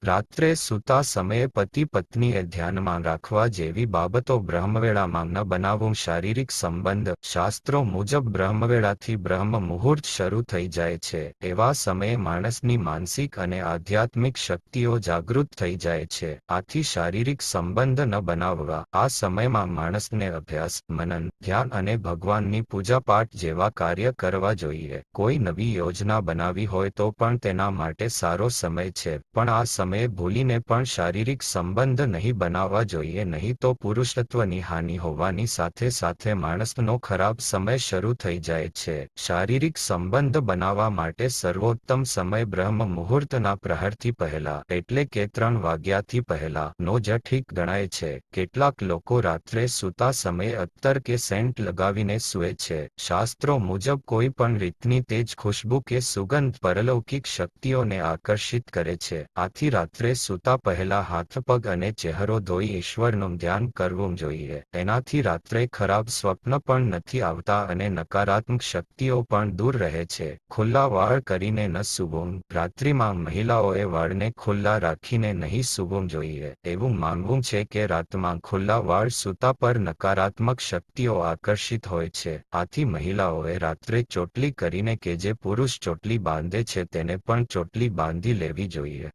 રાત્રે સૂતા સમયે પતિ પત્નીએ ધ્યાનમાં રાખવા જેવી બાબતો બ્રહ્મવેળામાં ન બનાવવું. શારીરિક સંબંધ. શાસ્ત્રો મુજબ બ્રહ્મવેળાથી બ્રહ્મ મુહૂર્ત શરૂ થઈ જાય છે. એવા સમયે માણસની માનસિક અને આધ્યાત્મિક શક્તિઓ જાગૃત થઈ જાય છે. આથી શારીરિક સંબંધ ન બનાવવા. આ સમયમાં માણસને અભ્યાસ, મનન, ધ્યાન અને ભગવાનની પૂજાપાઠ જેવા કાર્ય કરવા જોઈએ. કોઈ નવી યોજના બનાવી હોય તો પણ તેના માટે સારો સમય છે, પણ આ સમયે ભૂલીને પણ શારીરિક સંબંધ નહીં બનાવવા જોઈએ, નહીં તો પુરુષત્વની હાનિ હોવાની સાથે સાથે માણસનો ખરાબ સમય શરૂ થઈ જાય છે. શારીરિક સંબંધ બનાવવા માટે સર્વોત્તમ સમય બ્રહ્મ મુહૂર્તના પ્રહરથી પહેલા એટલે કે 3 વાગ્યાથી પહેલા નો જ ઠીક ગણાય છે. કેટલાક લોકો રાત્રે સૂતા સમયે અત્તર કે સેન્ટ લગાવીને સૂવે છે. શાસ્ત્રો મુજબ કોઈ પણ રીતની તેજ ખુશ્બુ કે સુગંધ પરલૌકિક શક્તિઓને આકર્ષિત કરે છે. આથી રાત્રે સૂતા પહેલા હાથ પગ અને ચહેરો ધોઈ ઈશ્વરનું ધ્યાન કરવું જોઈએ. એનાથી રાત્રે ખરાબ સ્વપ્ન પણ નથી આવતા અને નકારાત્મક શક્તિઓ પણ દૂર રહે છે. ખુલ્લા વાળ કરીને ન સૂવું. રાત્રિમાં મહિલાઓએ વાળને ખુલ્લા રાખીને નહીં સૂવું જોઈએ. એવું માનવું છે કે રાતમાં ખુલ્લા વાળ સૂતા પર નકારાત્મક શક્તિઓ આકર્ષિત હોય છે. આથી મહિલાઓએ રાત્રે ચોટલી કરીને કે જે પુરુષ ચોટલી બાંધે છે તેને પણ ચોટલી બાંધી લેવી જોઈએ.